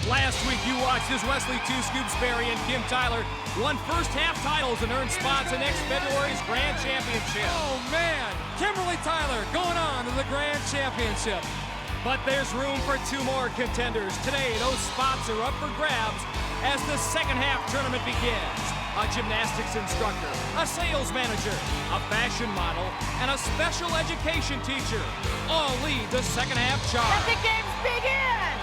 Last week, you watched as Wesley Two Scoops Berry and Kim Tyler won first half titles and earned spots in next February's Grand Championship. Oh, man. Kimberly Tyler going on to the Grand Championship. But there's room for two more contenders. Today, those spots are up for grabs as the second half tournament begins. A gymnastics instructor, a sales manager, a fashion model, and a special education teacher all lead the second half charge. Let the games begin!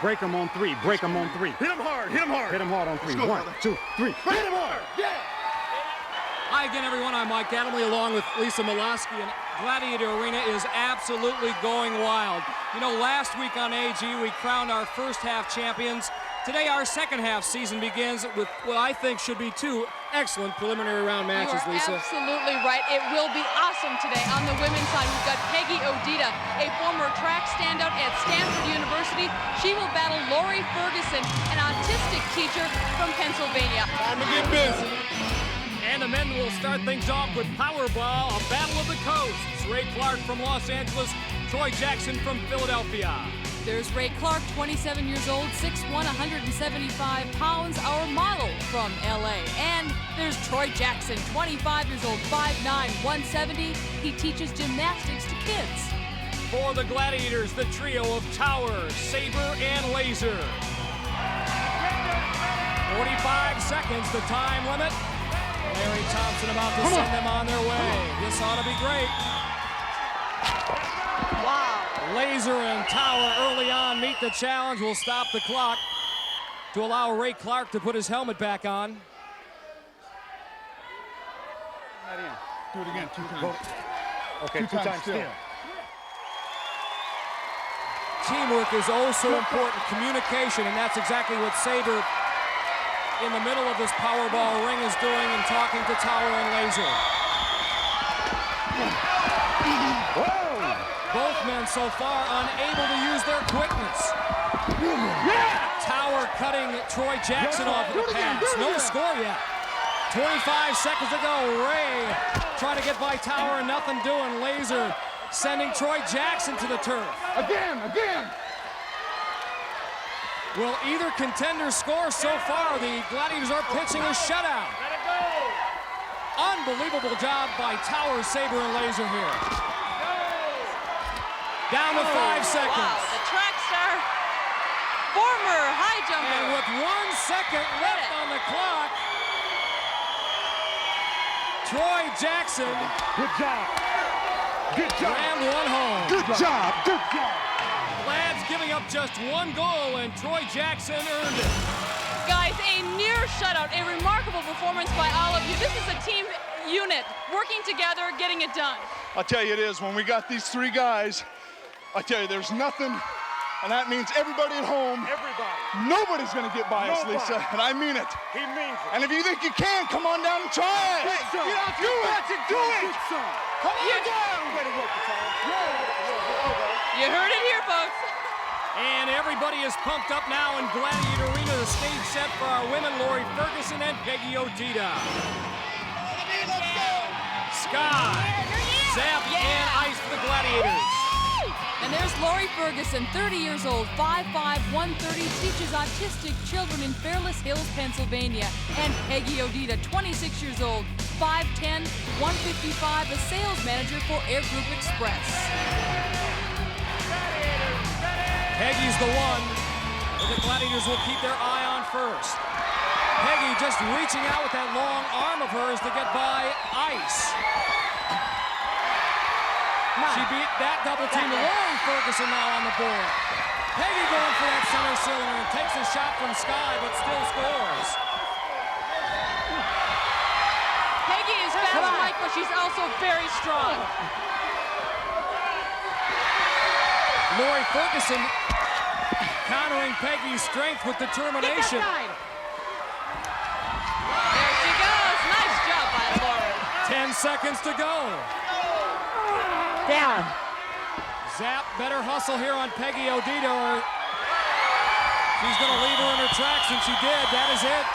Break them on three. Break them on three. Hit them hard. Hit them hard. Hit them hard on three. Go, 1, brother. 2, 3. Hit them hard. Yeah. Hi again, everyone. I'm Mike Adamley along with Lisa Molosky, and Gladiator Arena is absolutely going wild. You know, last week on AG, we crowned our first half champions. Today, our second half season begins with what I think should be two excellent preliminary round matches, You are Lisa. absolutely right. It will be awesome today. On the women's side, we've got Peggy Odita, a former track standout at Stanford University. She will battle Lori Ferguson, an autistic teacher from Pennsylvania. Time to get busy. And the men will start things off with Powerball, a battle of the coasts. Ray Clark from Los Angeles, Troy Jackson from Philadelphia. There's Ray Clark, 27 years old, 6'1", 175 pounds, our model from LA. And there's Troy Jackson, 25 years old, 5'9", 170. He teaches gymnastics to kids. For the Gladiators, the trio of Tower, Saber, and Laser. 45 seconds, the time limit. Larry Thompson about to send them on their way. This ought to be great. Wow. Laser and Tower early on meet the challenge. Will stop the clock to allow Ray Clark to put his helmet back on. Do it again. 2 times. Okay, 2 times still. Teamwork is oh so important. Communication, and that's exactly what Saber in the middle of this Powerball ring is doing and talking to Tower and Laser. Whoa! Both men so far unable to use their quickness. Tower cutting Troy Jackson off of the pass. No score yet. 25 seconds to go. Ray trying to get by Tower and nothing doing. Laser sending Troy Jackson to the turf. Again. Will either contender score so far? The Gladiators are pitching a shutout. Let it go. Unbelievable job by Tower, Saber, and Laser here. Down to 5 seconds. Wow, the track star, former high jumper. And with 1 second left on the clock, Troy Jackson. Good job. Good job. Ran one home. Good job. Good job. Glad's giving up just 1 goal, and Troy Jackson earned it. Guys, a near shutout, a remarkable performance by all of you. This is a team unit, working together, getting it done. I'll tell you it is. When we got these 3 guys, I tell you, there's nothing, and that means everybody at home. Everybody. Nobody's gonna get by us, Nobody. Lisa, and I mean it. He means it. And if you think you can, come on down and try it. Get out Do it. Do it. some. Come on down. Way to work the time. You heard it here, folks. And everybody is pumped up now in Gladiator Arena, the stage set for our women, Lori Ferguson and Peggy Odita. Sky, Zap, and Ice for the Gladiators. And there's Lori Ferguson, 30 years old, 5'5", 130, teaches autistic children in Fairless Hills, Pennsylvania. And Peggy Odita, 26 years old, 5'10", 155, a sales manager for Air Group Express. Peggy's the one that the Gladiators will keep their eye on first. Peggy just reaching out with that long arm of hers to get by Ice. She beat that double team. Lori Ferguson now on the board. Peggy going for that center cylinder and takes a shot from Sky, but still scores. Peggy is fast, Mike, but she's also very strong. Lori Ferguson countering Peggy's strength with determination. There she goes. Nice job by Lori. 10 seconds to go. Down. Zap, better hustle here on Peggy Odita, or she's going to leave her in her tracks, and she did. That is it.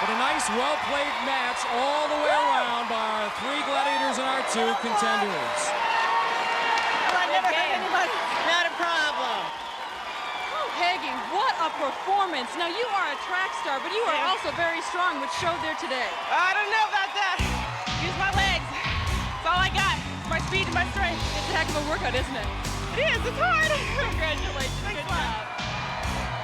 But a nice, well-played match all the way around by our 3 Gladiators and our 2 Contenders. I never hurt anybody. Not a problem. Peggy, what a performance. Now, you are a track star, but you are also very strong, which showed there today. I don't know about that. Use my legs. That's all I got. My speed and my strength. It's a heck of a workout, isn't it? It is. It's hard. Congratulations. Good job.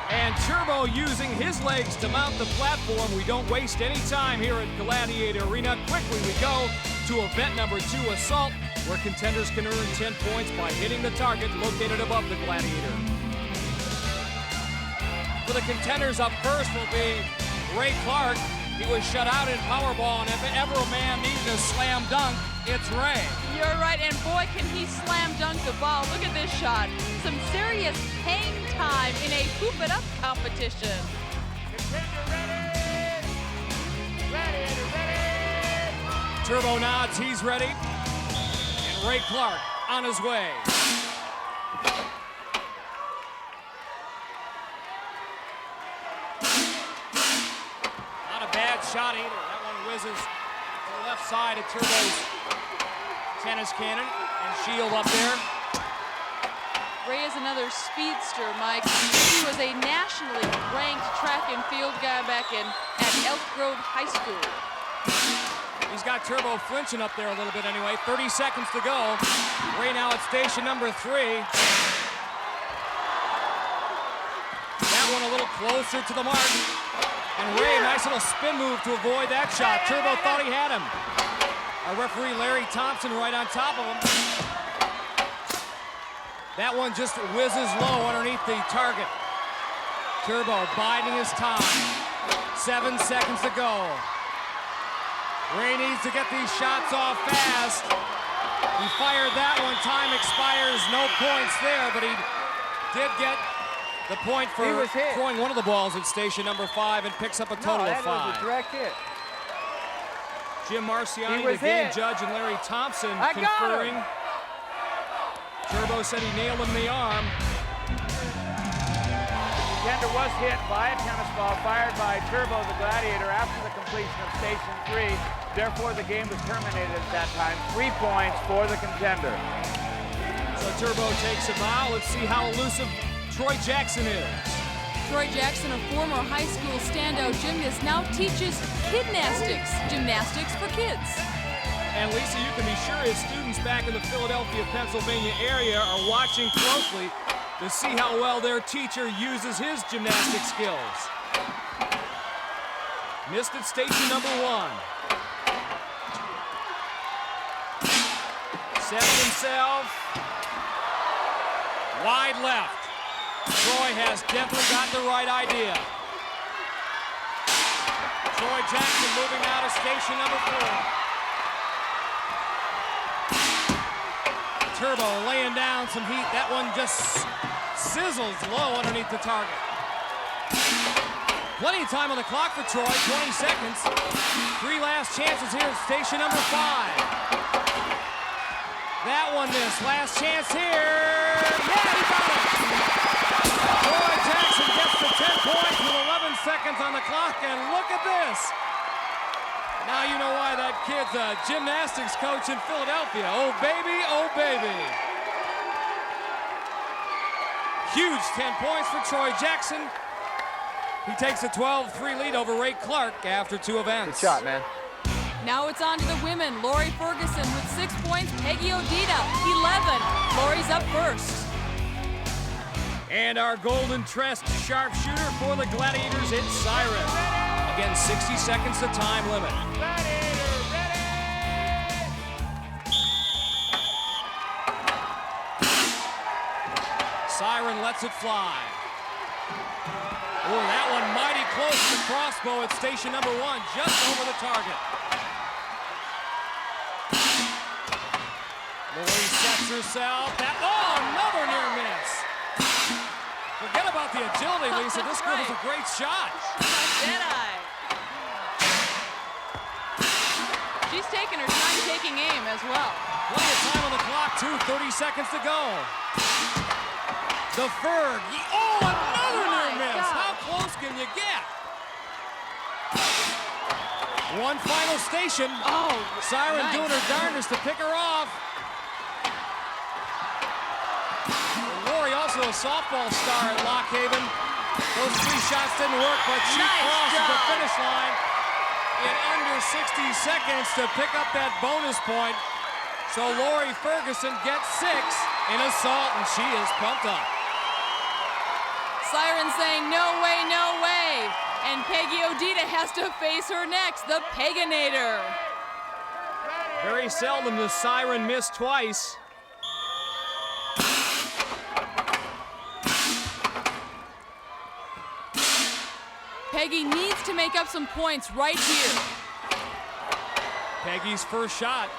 And Turbo using his legs to mount the platform. We don't waste any time here at Gladiator Arena. Quickly we go to event number 2, Assault, where contenders can earn 10 points by hitting the target located above the Gladiator. For the contenders, up first will be Ray Clark. He was shut out in Powerball, and if ever a man needed a slam dunk, it's Ray. You're right, and boy, can he slam dunk the ball. Look at this shot. Some serious hang time in a hoop it up competition. Contender ready. Gladiator ready. Turbo nods, he's ready. And Ray Clark on his way. Not a bad shot either. That one whizzes to the left side of Turbo's tennis cannon, and Shield up there. Ray is another speedster, Mike. He was a nationally ranked track and field guy back at Elk Grove High School. He's got Turbo flinching up there a little bit anyway. 30 seconds to go. Ray now at station number 3. That one a little closer to the mark. And Ray, nice little spin move to avoid that shot. Turbo thought he had him. Our referee, Larry Thompson, right on top of him. That one just whizzes low underneath the target. Turbo biding his time. 7 seconds to go. Ray needs to get these shots off fast. He fired that one. Time expires. No points there, but he did get the point for throwing one of the balls at station number 5 and picks up a total of 5. That was a direct hit. Jim Marciani, the game judge, and Larry Thompson conferring. Turbo said he nailed him in the arm. Contender was hit by a tennis ball fired by Turbo the Gladiator after the completion of station 3. Therefore, the game was terminated at that time. 3 points for the Contender. So Turbo takes a bow. Let's see how elusive Troy Jackson is. Troy Jackson, a former high school standout gymnast, now teaches kidnastics, gymnastics for kids. And Lisa, you can be sure his students back in the Philadelphia, Pennsylvania area are watching closely to see how well their teacher uses his gymnastic skills. Missed at station number 1. Set himself. Wide left. Troy has definitely got the right idea. Troy Jackson moving out of station number 4. Turbo laying down some heat. That one just sizzles low underneath the target. Plenty of time on the clock for Troy, 20 seconds. 3 last chances here at station number 5. That one missed. Last chance here. Yeah, he got it. Troy Jackson gets to 10 points with 11 seconds on the clock, and look at this. Now you know why that kid's a gymnastics coach in Philadelphia. Oh, baby, oh, baby. Huge 10 points for Troy Jackson. He takes a 12-3 lead over Ray Clark after 2 events. Good shot, man. Now it's on to the women. Lori Ferguson with 6 points. Peggy Odita, 11. Lori's up first. And our golden tressed sharpshooter for the Gladiators, it's Siren. Again, 60 seconds to time limit. Gladiator ready! Siren lets it fly. Oh, that one mighty close to the crossbow at station number 1, just over the target. Lori sets herself. Another near miss. Lisa. This girl is a great shot. Did I? She's taking her time taking aim as well. Plenty of time on the clock, too. 30 seconds to go. The Ferg. Oh, another near miss. God. How close can you get? One final station. Oh, Siren nice. doing her darndest to pick her off. Lori, also a softball star at Lock Haven. Those 3 shots didn't work, but she crosses the finish line in under 60 seconds to pick up that bonus point. So Lori Ferguson gets 6 in assault, and she is pumped up. Siren saying, no way, no way. And Peggy Odita has to face her next, the Peganator. Very seldom does Siren miss twice. Peggy needs to make up some points right here. Peggy's first shot,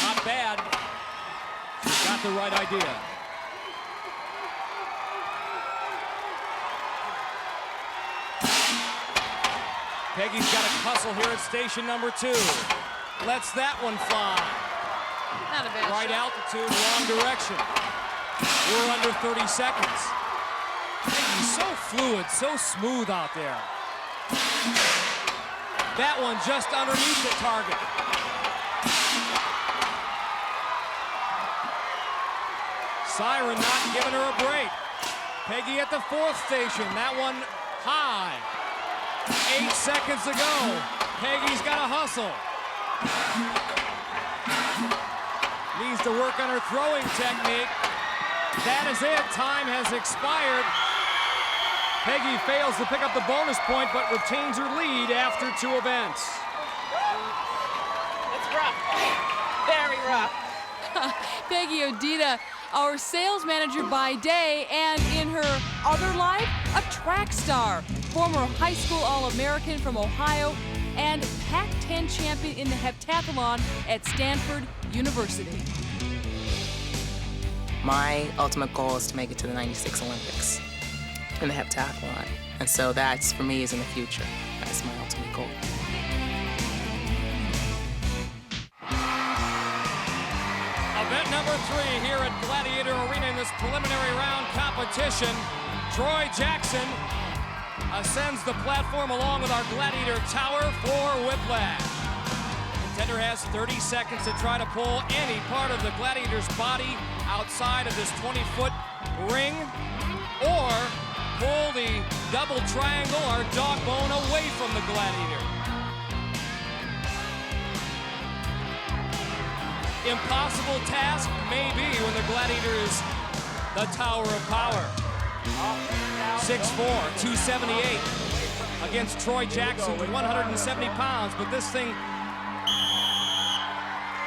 not bad. She's got the right idea. Peggy's got a hustle here at station number 2. Lets that one fly. Not a bad Right shot. altitude, wrong direction. We're under 30 seconds. Peggy's so fluid, so smooth out there. That one just underneath the target. Siren not giving her a break. Peggy at the 4th station. That one high. 8 seconds to go. Peggy's got to hustle. Needs to work on her throwing technique. That is it. Time has expired. Peggy fails to pick up the bonus point, but retains her lead after 2 events. It's rough. Very rough. Peggy Odita, our sales manager by day, and in her other life, a track star, former high school All-American from Ohio, and Pac-10 champion in the heptathlon at Stanford University. My ultimate goal is to make it to the '96 Olympics in the heptathlon. And so that's, for me, is in the future. That's my ultimate goal. Event number 3 here at Gladiator Arena in this preliminary round competition. Troy Jackson ascends the platform along with our Gladiator tower for Whiplash. Contender has 30 seconds to try to pull any part of the Gladiator's body outside of this 20-foot ring, or pull the double triangle or dog bone away from the Gladiator. Impossible task, maybe, when the Gladiator is the Tower of Power. 6'4", 278 against Troy Jackson, 170 pounds, but this thing,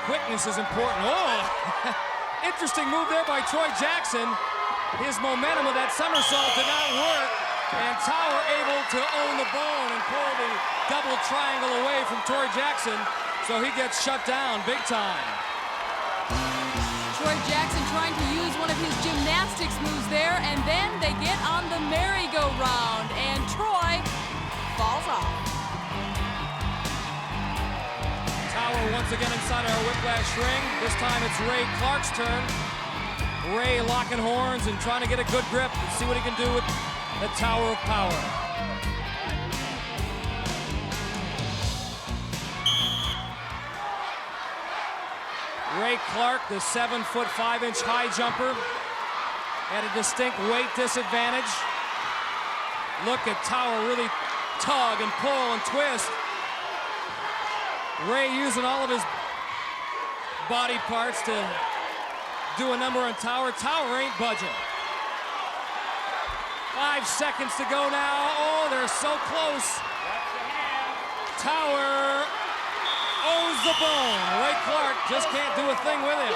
quickness is important. Oh, interesting move there by Troy Jackson. His momentum of that somersault did not work, and Tower able to own the bone and pull the double triangle away from Troy Jackson, so he gets shut down big time. Troy Jackson trying to use one of his gymnastics moves there, and then they get on the merry-go-round, and Troy falls off. Tower once again inside our Whiplash ring. This time it's Ray Clark's turn. Ray locking horns and trying to get a good grip and see what he can do with the Tower of Power. Ray Clark, the 7'5" high jumper, at a distinct weight disadvantage. Look at Tower really tug and pull and twist. Ray using all of his body parts to do a number on Tower. Tower ain't budging. 5 seconds to go now. Oh, they're so close. Tower owns the bone. Ray Clark just can't do a thing with him.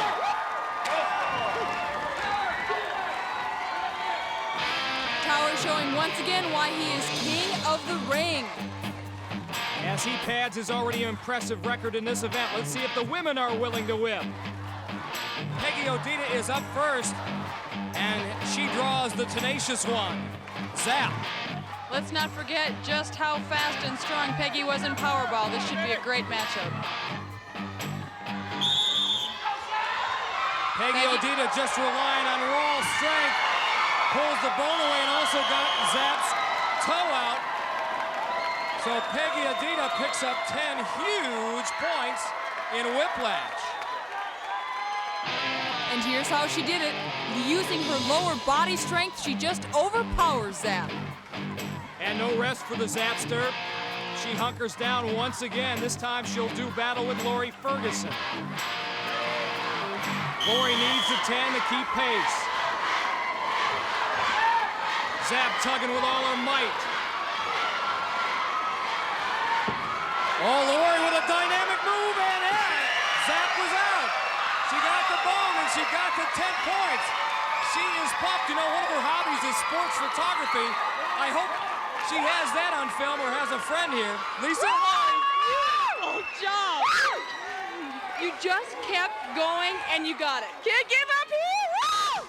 Tower showing once again why he is king of the ring. As he pads his already impressive record in this event, let's see if the women are willing to whip. Peggy Odita is up first, and she draws was the tenacious one. Zap. Let's not forget just how fast and strong Peggy was in Powerball. This should be a great matchup. Peggy Odita just relying on raw strength. Pulls the bone away and also got Zap's toe out. So Peggy Odita picks up 10 huge points in Whiplash. And here's how she did it. Using her lower body strength, she just overpowers Zap. And no rest for the Zapster. She hunkers down once again. This time she'll do battle with Lori Ferguson. Lori needs a 10 to keep pace. Zap tugging with all her might. Oh, Lori with a dynamic move, and Zap was out. She got the bone, and she got the 10 points. She is pumped. You know, one of her hobbies is sports photography. I hope she has that on film or has a friend here. Lisa? Beautiful job. You just kept going, and you got it. Can't give up here. Woo!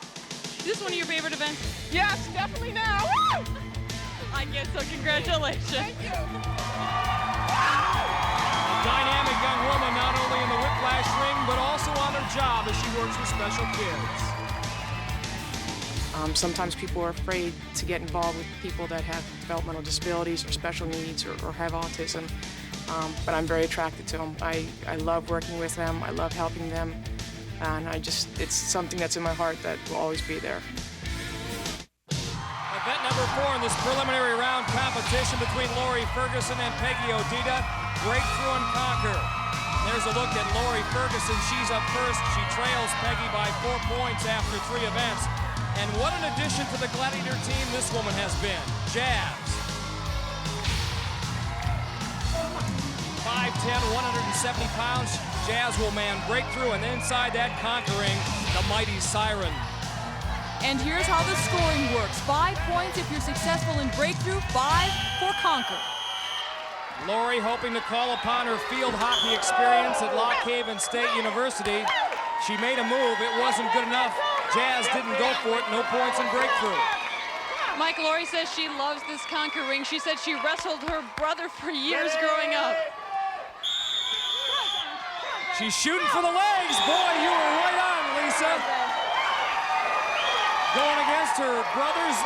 Is this one of your favorite events? Yes, definitely now. Woo! I guess so. Congratulations. Thank you. Dynamic young woman, not only in the Whiplash ring, but also on her job as she works with special kids. Sometimes people are afraid to get involved with people that have developmental disabilities or special needs or have autism, but I'm very attracted to them. I love working with them, I love helping them, and it's something that's in my heart that will always be there. Event number 4 in this preliminary round competition between Lori Ferguson and Peggy Odita. Breakthrough and conquer. There's a look at Lori Ferguson. She's up first. She trails Peggy by 4 points after 3 events. And what an addition to the Gladiator team this woman has been. Joust. 5'10", 170 pounds. Jazz will man breakthrough, and inside that conquering the mighty Siren. And here's how the scoring works. 5 points if you're successful in breakthrough, 5 for conquer. Lori hoping to call upon her field hockey experience at Lock Haven State University. She made a move, it wasn't good enough. Jazz didn't go for it, no points in breakthrough. Mike, Lori says she loves this conquer ring. She said she wrestled her brother for years growing up. She's shooting for the legs. Boy, you were right on, Lisa. Going against her brothers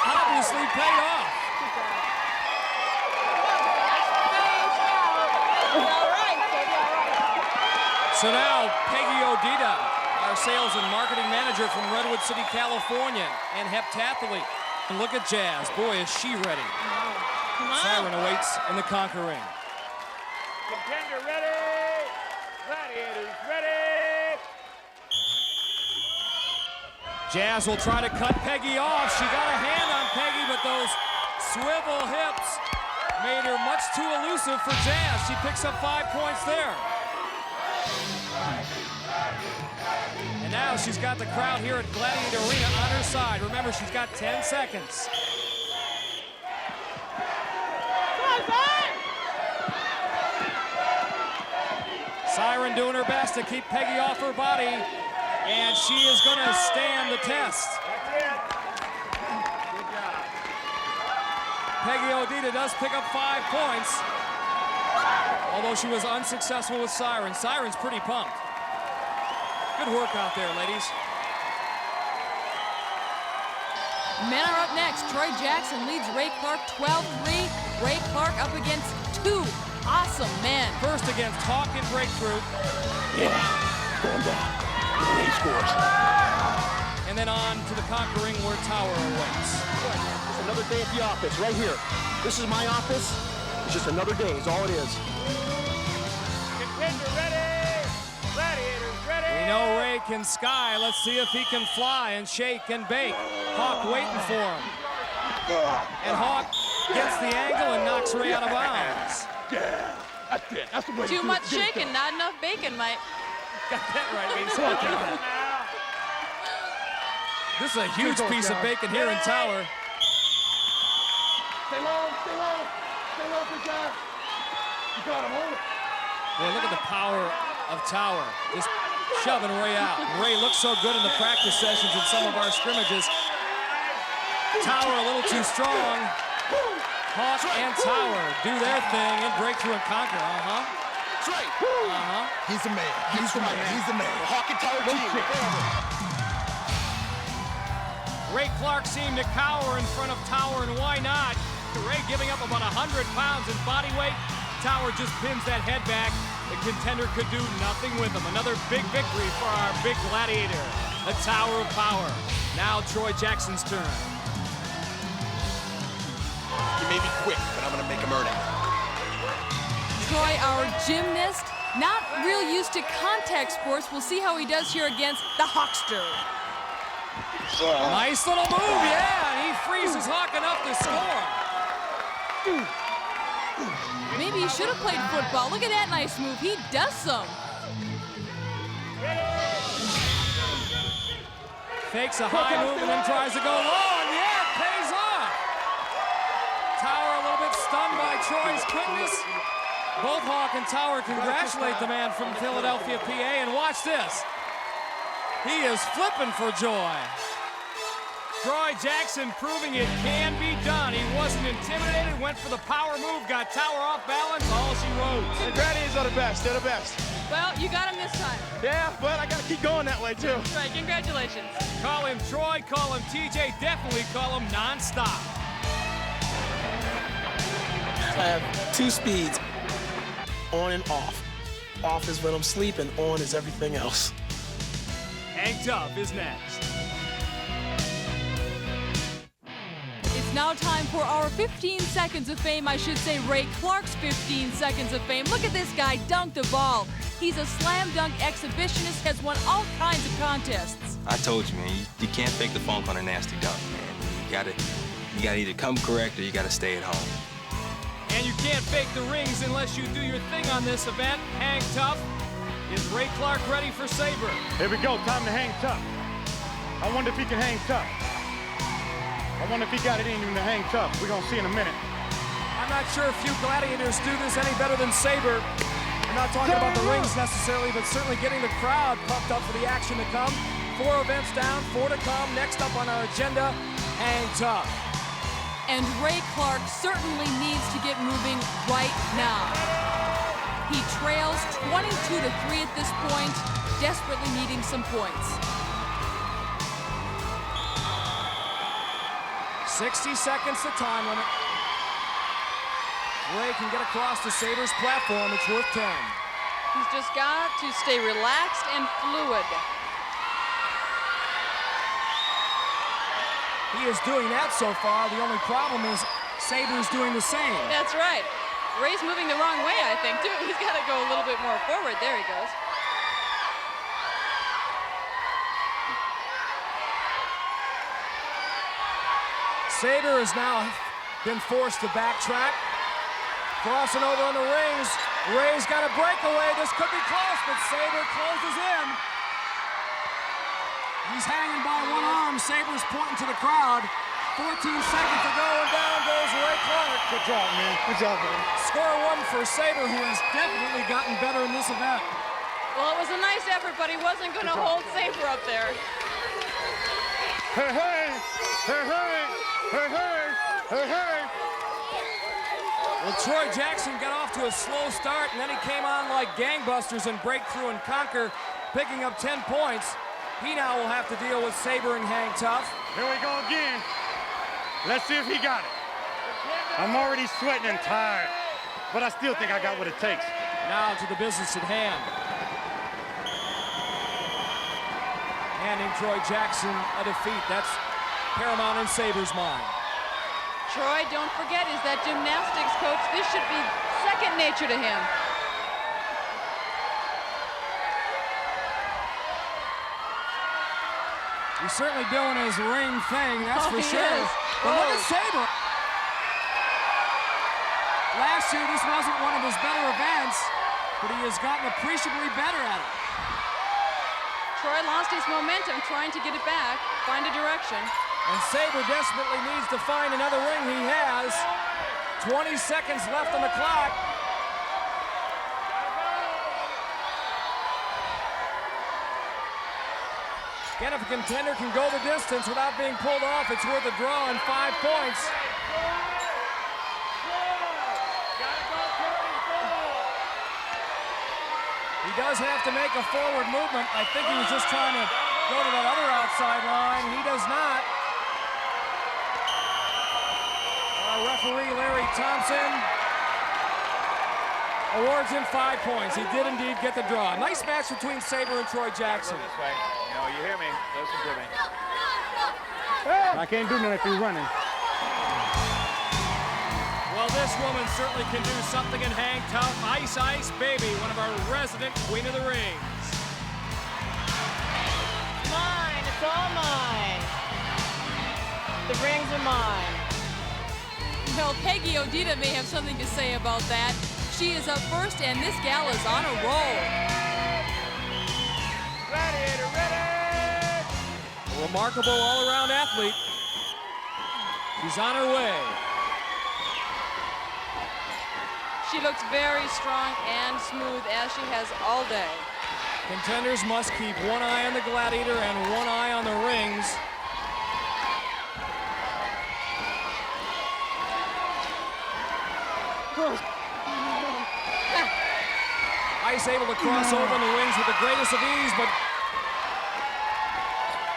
obviously paid off. So now, Peggy Odita, our sales and marketing manager from Redwood City, California, and heptathlete. And look at Jazz. Boy, is she ready. Siren awaits in the conquer ring. Contender ready. Gladiators ready. Jazz will try to cut Peggy off. She got a hand on Peggy, but those swivel hips made her much too elusive for Jazz. She picks up 5 points there. And now she's got the crowd here at Gladiator Arena on her side. Remember, she's got 10 seconds. Siren doing her best to keep Peggy off her body, and she is going to stand the test. Peggy Odita does pick up 5 points, although she was unsuccessful with Siren. Siren's pretty pumped. Good work out there, ladies. Men are up next. Troy Jackson leads Ray Clark 12-3. Ray Clark up against 2 awesome men. First against Hawk in breakthrough. Yeah, going down. He scores. And then on to the conquering where Tower awaits. Just another day at the office, right here. This is my office. It's just another day, is all it is. Contender ready. Gladiators ready. We know Ray can sky. Let's see if he can fly and shake and bake. Hawk waiting for him. And Hawk gets the angle and knocks Ray out of bounds. Yeah, that's it. That's the way Too much shaking, not enough bacon, Mike. Got that right, Lisa. This is a huge piece of bacon here in Tower. Stay low, stay low. Stay low, big guy. You got him, hold it. Boy, look at the power of Tower. Just shoving Ray out. Ray looks so good in the practice sessions and some of our scrimmages. Tower a little too strong. Hawk and Tower do their thing and break through and conquer. That's right. He's the man. He's the man. He's the man. Hawk and Tower team. Ray Clark seemed to cower in front of Tower, and why not? Ray giving up about 100 pounds in body weight. Tower just pins that head back. The Contender could do nothing with him. Another big victory for our big Gladiator. The Tower of Power. Now Troy Jackson's turn. He may be quick, but I'm going to make him earn it. Troy, our gymnast, not real used to contact sports. We'll see how he does here against the Hawkster. Nice little move, yeah, and he frees his Hawk enough to score. Maybe he should have played football. Look at that nice move. He does some. Fakes a high move and then tries to go long. Yeah, it pays off. Tower a little bit stunned by Troy's quickness. Both Hawk and Tower congratulate the man from Philadelphia, PA, and watch this. He is flipping for joy. Troy Jackson proving it can be done. He wasn't intimidated, went for the power move, got Tower off balance, all she wrote. The Gladiators are the best. They're the best. Well, you got him this time. Yeah, but I got to keep going that way, too. Right, congratulations. Call him Troy, call him TJ, definitely call him nonstop. I have two speeds, on and off. Off is when I'm sleeping, on is everything else. Hang Tough is next. It's now time for our 15 seconds of fame. I should say Ray Clark's 15 seconds of fame. Look at this guy dunk the ball. He's a slam dunk exhibitionist, has won all kinds of contests. I told you, man, you can't fake the funk on a nasty dunk, man. You gotta either come correct or you gotta stay at home. And you can't fake the rings unless you do your thing on this event. Hang Tough. Is Ray Clark ready for Sabre? Here we go, time to hang tough. I wonder if he can hang tough. I wonder if he got it in him to hang tough. We're gonna see in a minute. I'm not sure if few Gladiators do this any better than Sabre. I'm not talking about the rings necessarily, but certainly getting the crowd pumped up for the action to come. 4 events down, 4 to come. Next up on our agenda, Hang Tough. And Ray Clark certainly needs to get moving right now. He trails 22-3 at this point, desperately needing some points. 60 seconds to time limit. Ray can get across to Sabre's platform. It's worth 10. He's just got to stay relaxed and fluid. He is doing that so far. The only problem is Sabre's doing the same. That's right. Ray's moving the wrong way, I think, too. He's got to go a little bit more forward. There he goes. Sabre has now been forced to backtrack. Crossing over on the rings. Ray's got a breakaway. This could be close, but Sabre closes in. He's hanging by one arm. Sabre's pointing to the crowd. 14 seconds to go, and down goes Ray Clark. Good job, man. Good job, man. Score 1 for Sabre, who has definitely gotten better in this event. Well, it was a nice effort, but he wasn't going to hold Sabre up there. Hey, hey! Hey, hey! Hey, hey! Hey, hey! Well, Troy Jackson got off to a slow start, and then he came on like gangbusters and break through and conquer, picking up 10 points. He now will have to deal with Sabre and Hang Tough. Here we go again. Let's see if he got it. I'm already sweating and tired, but I still think I got what it takes. Now to the business at hand. Handing Troy Jackson a defeat. That's paramount in Sabre's mind. Troy, don't forget, is that gymnastics coach. This should be second nature to him. He's certainly doing his ring thing, that's for sure. Is. But look at Sabre. Last year, this wasn't one of his better events, but he has gotten appreciably better at it. Troy lost his momentum trying to get it back, find a direction. And Sabre desperately needs to find another ring. He has 20 seconds left on the clock. Again, if a contender can go the distance without being pulled off, it's worth a draw and 5 points. He does have to make a forward movement. I think he was just trying to go to that other outside line. He does not. Our referee, Larry Thompson, awards him 5 points. He did indeed get the draw. Nice match between Sabre and Troy Jackson. Go this way. You know, you hear me. Listen to me. I can't do nothing if you're running. Well, this woman certainly can do something and hang tough. Ice Ice Baby, one of our resident Queen of the Rings. Mine, it's all mine. The rings are mine. Well, Peggy Odita may have something to say about that. She is up first, and this gal is on a roll. Gladiator, ready! A remarkable all-around athlete. She's on her way. She looks very strong and smooth, as she has all day. Contenders must keep one eye on the Gladiator and one eye on the rings. Ice able to cross over on the rings with the greatest of ease, but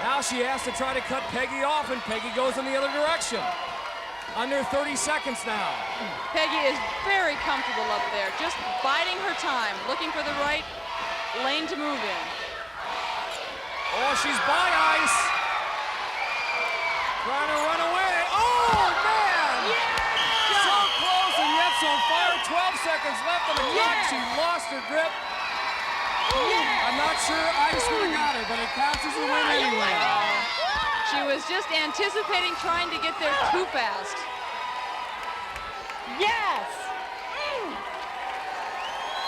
now she has to try to cut Peggy off, and Peggy goes in the other direction. Under 30 seconds now. Peggy is very comfortable up there, just biding her time, looking for the right lane to move in. Oh, she's by Ice. Trying to run away. Oh, man! Yeah! So close and yet so far. 12 seconds left on the clock. She lost her grip. Yeah! I'm not sure Ice would have got her, but it counts as a win anyway. She was just anticipating trying to get there too fast. Yes!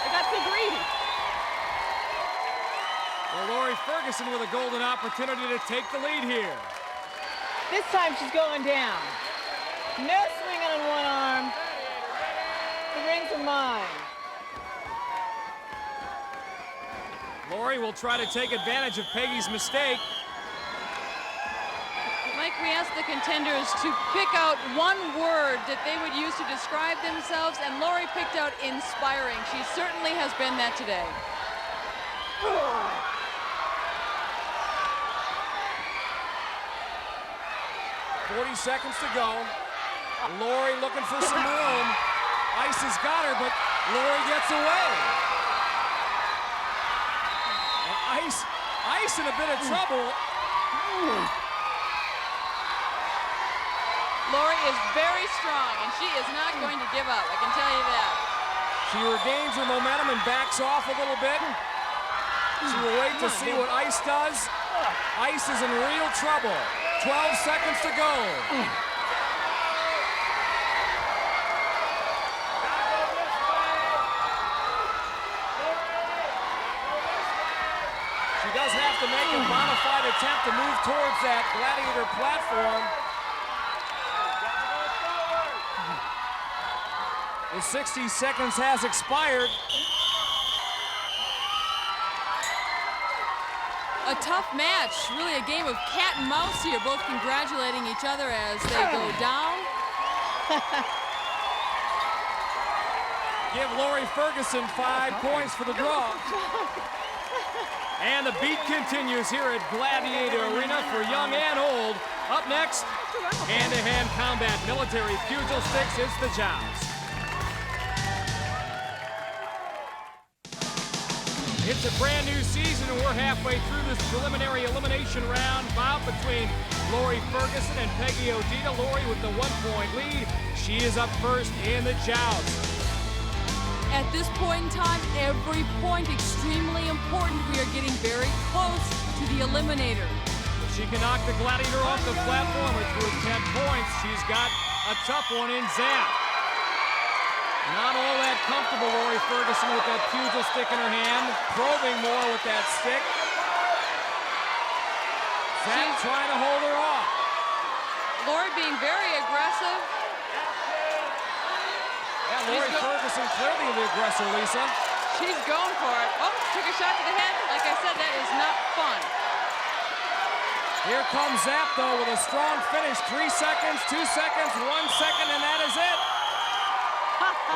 I got too greedy. Well, Lori Ferguson with a golden opportunity to take the lead here. This time she's going down. No swinging on one arm. The rings are mine. Lori will try to take advantage of Peggy's mistake. Mike, we asked the contenders to pick out one word that they would use to describe themselves, and Lori picked out inspiring. She certainly has been that today. 40 seconds to go. Lori looking for some room. Ice has got her, but Lori gets away. And Ice in a bit of trouble. Lori is very strong, and she is not going to give up, I can tell you that. She regains her momentum and backs off a little bit. She will wait to see what Ice does. Ice is in real trouble. 12 seconds to go. She does have to make a bona fide attempt to move towards that Gladiator platform. The 60 seconds has expired. A tough match, really a game of cat and mouse here, both congratulating each other as they go down. Give Lori Ferguson 5 points for the draw. And the beat continues here at Gladiator Arena for young and old. Up next, hand-to-hand combat military pugil sticks, it's the Joust. It's a brand new season, and we're halfway through this preliminary elimination round bout between Lori Ferguson and Peggy Odita. Lori with the 1-point lead. She is up first in the Joust. At this point in time, every point extremely important. We are getting very close to the Eliminator. If she can knock the Gladiator off the platform with 10 points, she's got a tough one in Zap. Not all that comfortable, Lori Ferguson, with that pugil stick in her hand, probing more with that stick. Zap trying to hold her off. Lori being very aggressive. Yeah, Lori Ferguson clearly the aggressor, Lisa. She's going for it. Oh, took a shot to the head. Like I said, that is not fun. Here comes Zap, though, with a strong finish. 3 seconds, 2 seconds, 1 second, and that is it.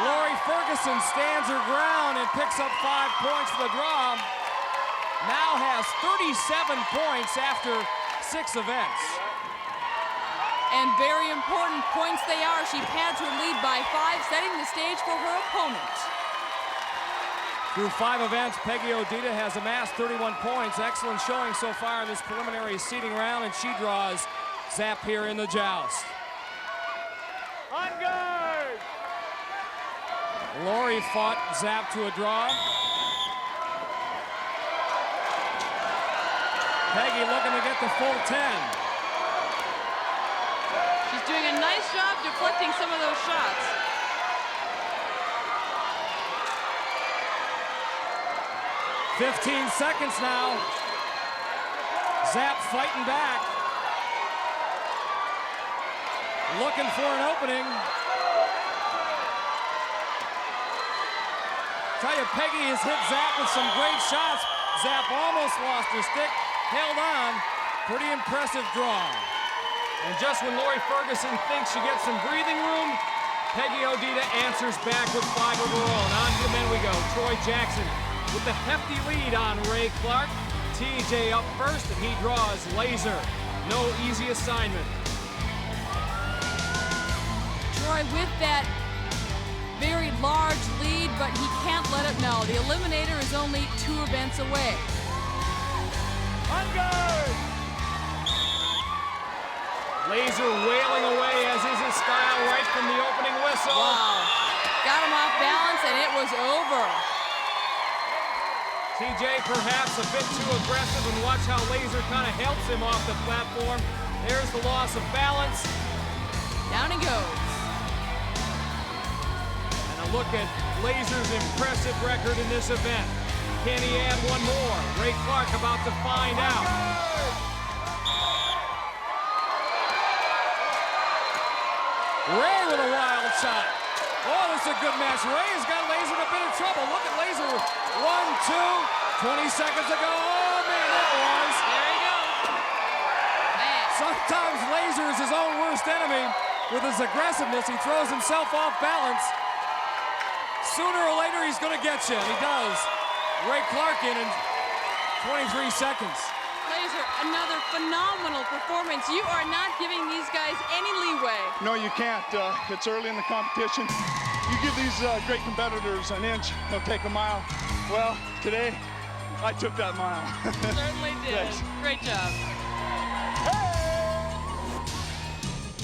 Lori Ferguson stands her ground and picks up 5 points for the draw. Now has 37 points after 6 events. And very important points they are. She pads her lead by 5, setting the stage for her opponent. Through 5 events, Peggy Odita has amassed 31 points. Excellent showing so far in this preliminary seeding round, and she draws Zap here in the Joust. On guard! Lori fought Zap to a draw. Peggy looking to get the full 10. She's doing a nice job deflecting some of those shots. "15 seconds now. Zap fighting back. Looking for an opening. Tell you, Peggy has hit Zap with some great shots. Zap almost lost her stick, held on. Pretty impressive draw. And just when Lori Ferguson thinks she gets some breathing room, Peggy Odita answers back with 5 of her own. On to the men we go. Troy Jackson with the hefty lead on Ray Clark. TJ up first, and he draws Laser. No easy assignment. Troy with that very large lead, but he can't let it know. The Eliminator is only 2 events away. On guard! Laser wailing away, as is his style, right from the opening whistle. Wow. Got him off balance, and it was over. TJ perhaps a bit too aggressive, and watch how Laser kind of helps him off the platform. There's the loss of balance. Down he goes. And a look at Laser's impressive record in this event. Can he add one more? Ray Clark about to find out. Ray with a wild shot. Oh, this is a good match. Ray has got Laser in a bit of trouble. Look at Laser. 1, 2, 20 seconds ago. Oh, man, that was. There he goes. Man. Sometimes Laser is his own worst enemy. With his aggressiveness, he throws himself off balance. Sooner or later, he's going to get you, and he does. Ray Clark in 23 seconds. Laser, another phenomenal performance. You are not giving these guys any leeway. No, you can't. It's early in the competition. You give these great competitors an inch, they'll take a mile. Well, today, I took that mile. Certainly did. Thanks. Great job.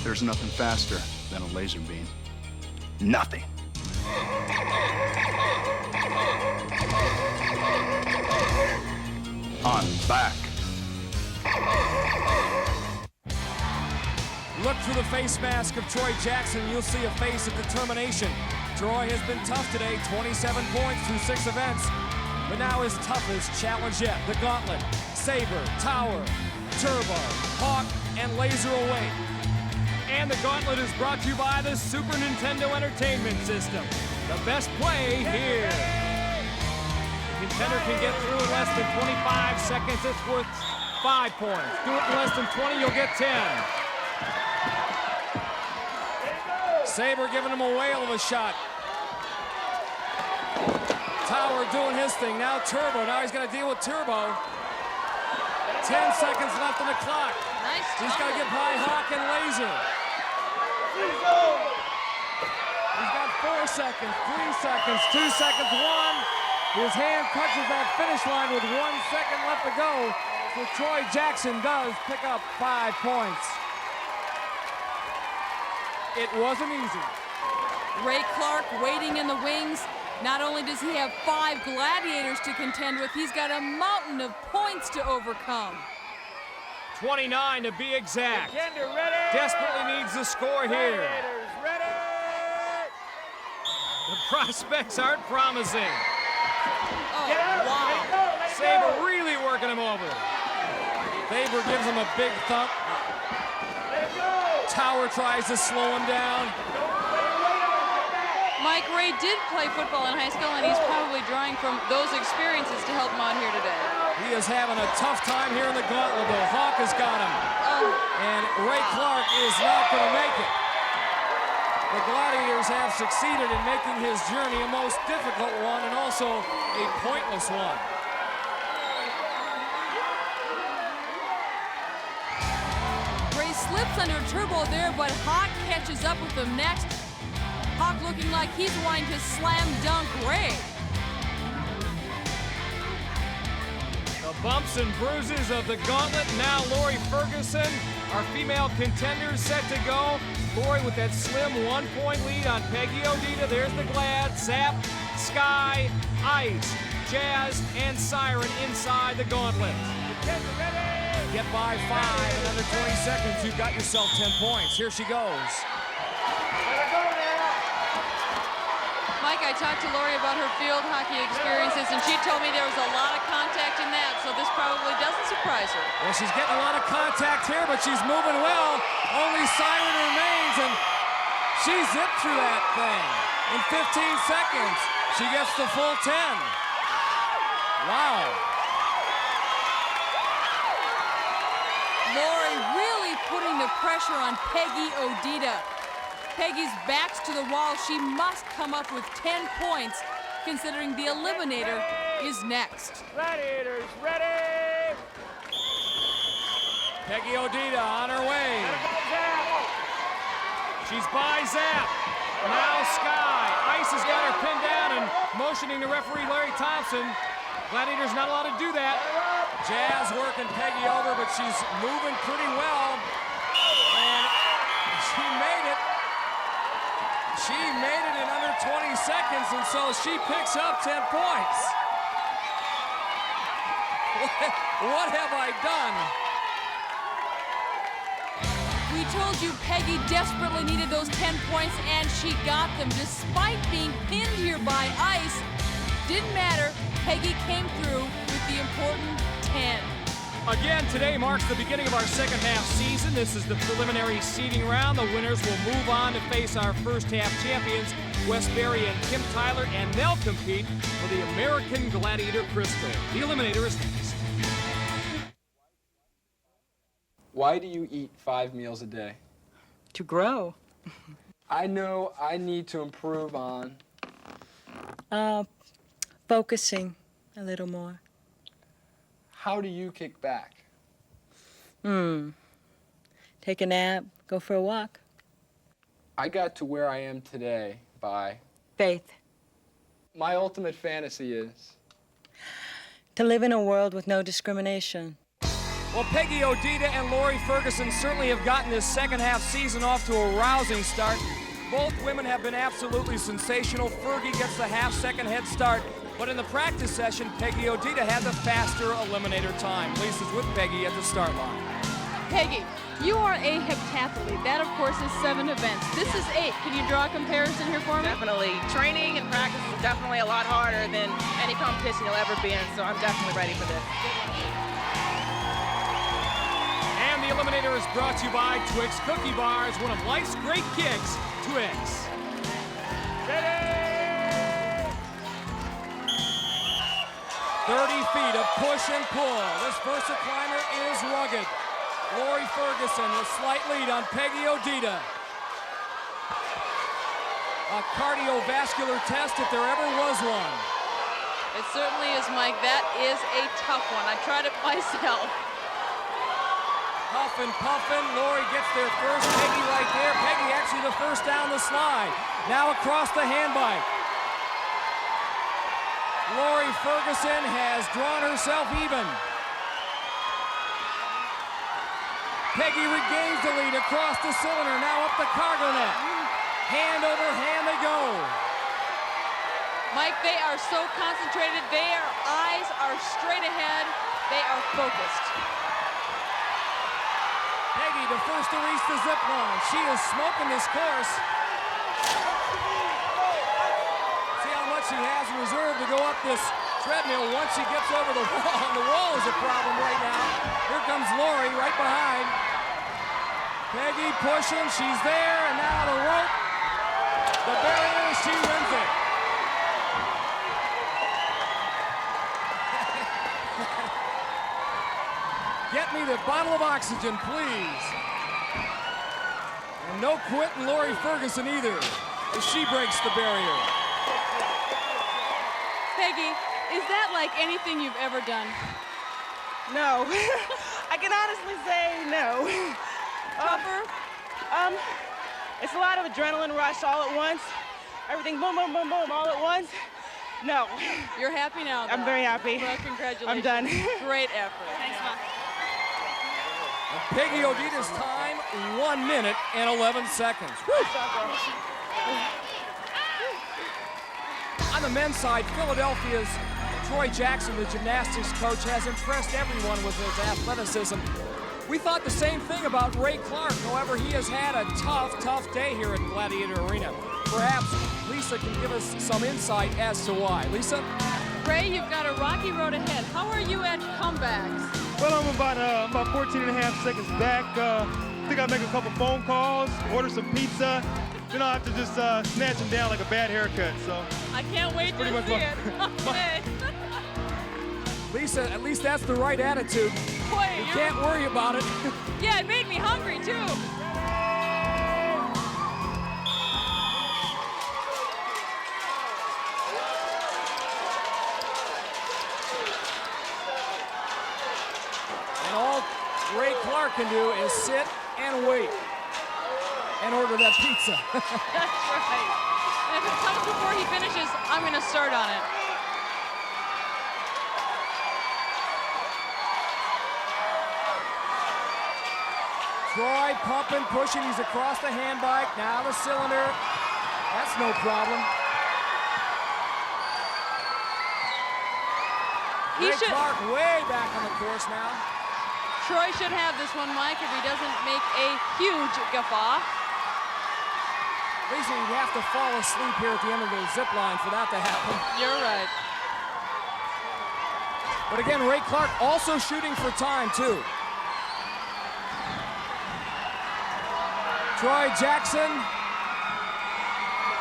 There's nothing faster than a laser beam. Nothing. I'm back. Look through the face mask of Troy Jackson, you'll see a face of determination. Troy has been tough today, 27 points through 6 events. But now his toughest challenge yet, the Gauntlet. Saber, Tower, Turbo, Hawk, and Laser await. And the Gauntlet is brought to you by the Super Nintendo Entertainment System. The best play here. The Contender can get through in less than 25 seconds. It's worth 5 points. Do it in less than 20, you'll get 10. Saber giving him a whale of a shot. Tower doing his thing. Now Turbo. Now he's got to deal with Turbo. 10 seconds left on the clock. Nice. He's got to get by Hawk and Laser. He's got 4 seconds, 3 seconds, 2 seconds, 1. His hand touches that finish line with 1 second left to go. So Troy Jackson does pick up 5 points. It wasn't easy. Ray Clark waiting in the wings. Not only does he have 5 gladiators to contend with, he's got a mountain of points to overcome. 29 to be exact. Contender ready. Desperately needs the score here. Gladiators ready. The prospects aren't promising. Oh, wow. Saber really working him over. Faber gives him a big thump. Tower tries to slow him down. Mike Ray did play football in high school, and he's probably drawing from those experiences to help him out here today. He is having a tough time here in the Gauntlet, though. Hawk has got him. And Ray Clark is not going to make it. The Gladiators have succeeded in making his journey a most difficult one and also a pointless one. Ray slips under turbo there, but Hawk catches up with him next. Hawk looking like he's wanting to slam dunk Ray. The bumps and bruises of the Gauntlet. Now Lori Ferguson, our female contenders, set to go. Lori with that slim 1-point lead on Peggy Odita. There's the Glad, Zap, Sky, Ice, Jazz, and Siren inside the Gauntlet. Get by 5 in under 20 seconds. You've got yourself 10 points. Here she goes. Mike, I talked to Lori about her field hockey experiences, and she told me there was a lot of contact in that, so this probably doesn't surprise her. Well, she's getting a lot of contact here, but she's moving well. Only Siren remains, and she zipped through that thing. In 15 seconds, she gets the full 10. Wow. Lori really putting the pressure on Peggy Odita. Peggy's back's to the wall. She must come up with 10 points, considering the Eliminator is next. Gladiators, ready! Peggy Odita on her way. She's by Zap. Now Sky. Ice has got her pinned down and motioning to referee Larry Thompson. Gladiators not allowed to do that. Jazz working Peggy over, but she's moving pretty well. And she made it. She made it in under 20 seconds, and so she picks up 10 points. What have I done? We told you Peggy desperately needed those 10 points, and she got them. Despite being pinned here by Ice, didn't matter. Peggy came through with the important 10. Again, today marks the beginning of our second half season. This is the preliminary seeding round. The winners will move on to face our first half champions, Westbury and Kim Tyler, and they'll compete for the American Gladiator Crystal. The Eliminator is next. Why do you eat 5 meals a day? To grow. I know I need to improve on... Focusing a little more. How do you kick back? Take a nap, go for a walk. I got to where I am today by... Faith. My ultimate fantasy is... To live in a world with no discrimination. Well, Peggy Odita and Lori Ferguson certainly have gotten this second half season off to a rousing start. Both women have been absolutely sensational. Fergie gets the half-second head start. But in the practice session, Peggy Odita had the faster Eliminator time. Lisa's with Peggy at the start line. Peggy, you are a heptathlete. That, of course, is 7 events. This is 8. Can you draw a comparison here for me? Definitely. Training and practice is definitely a lot harder than any competition you'll ever be in, so I'm definitely ready for this. And the Eliminator is brought to you by Twix Cookie Bars, one of life's great kicks, Twix. Ready! 30 feet of push and pull. This Versa climber is rugged. Lori Ferguson, a slight lead on Peggy Odita. A cardiovascular test if there ever was one. It certainly is, Mike. That is a tough one. I tried it myself. Huffing, puffing. Lori gets there first. Peggy right there. Peggy actually the first down the slide. Now across the handbike. Lori Ferguson has drawn herself even. Peggy regains the lead across the cylinder, now up the cargo net. Hand over hand they go. Mike, they are so concentrated. Their eyes are straight ahead. They are focused. Peggy, the first to reach the zip line. She is smoking this course. She has reserved to go up this treadmill once she gets over the wall, and the wall is a problem right now. Here comes Lori right behind. Peggy pushing, she's there, and now the rope. the barrier, she wins it. Get me the bottle of oxygen, please. And no quitting Lori Ferguson either, as she breaks the barrier. Peggy, is that like anything you've ever done? No. I can honestly say no. Tougher? It's a lot of adrenaline rush all at once. Everything boom, boom, boom, boom, all at once. No. You're happy now, though. I'm very happy. Well, congratulations. I'm done. Great effort. Thanks, Mom. Peggy Odita's time, 1 minute and 11 seconds. On the men's side, Philadelphia's Troy Jackson, the gymnastics coach, has impressed everyone with his athleticism. We thought the same thing about Ray Clark. However, he has had a tough day here at Gladiator Arena. Perhaps Lisa can give us some insight as to why. Lisa? Ray, you've got a rocky road ahead. How are you at comebacks? Well, I'm about 14 and a half seconds back. I think I'll make a couple phone calls, order some pizza. Then I'll have to just snatch them down like a bad haircut. So I can't wait to see it. Okay. Lisa, at least that's the right attitude. Boy, you can't worry about it. Yeah, it made me hungry, too. And all Ray Clark can do is sit and wait and order that pizza. That's right. And if it comes before he finishes, I'm going to start on it. Troy pumping, pushing. He's across the hand bike. Now the cylinder. That's no problem. Ray Clark way back on the course now. Troy should have this one, Mike, if he doesn't make a huge guffaw. Lisa, you'd have to fall asleep here at the end of the zip line for that to happen. You're right. But again, Ray Clark also shooting for time, too. Troy Jackson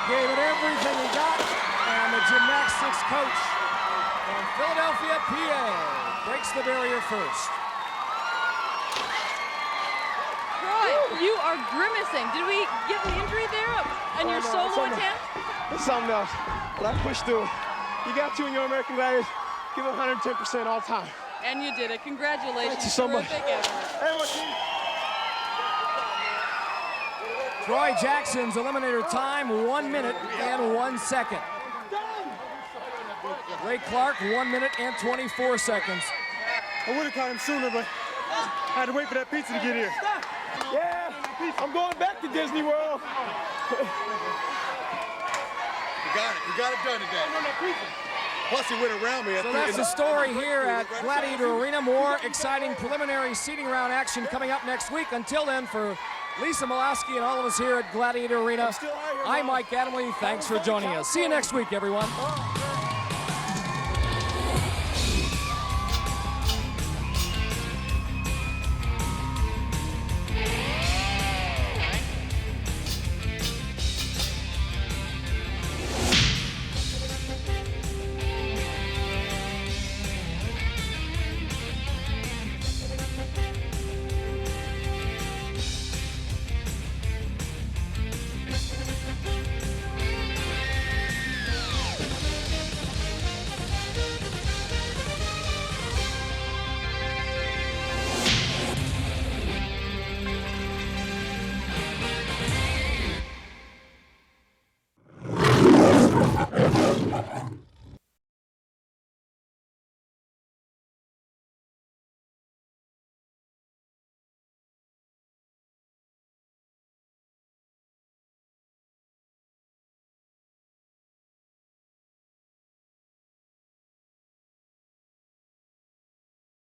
gave it everything he got, and the gymnastics coach from Philadelphia, PA, breaks the barrier first. Troy, you are grimacing. Did we get an injury there on your solo attempt? It's something else, but I pushed through. You got to in your American Gladiators, give it 110% all time. And you did it. Congratulations. Thank you so much. Effort. Troy Jackson's eliminator time, 1 minute and 1 second. Ray Clark, 1 minute and 24 seconds. I would have caught him sooner, but I had to wait for that pizza to get here. Yeah, I'm going back to Disney World. You got it done today. Plus, he went around me. So that's the story here at Gladiator Arena. More exciting preliminary seeding round action coming up next week. Until then, for Lisa Miloski and all of us here at Gladiator Arena, I'm Mike Adamley. Thanks for joining us. See you next week, everyone.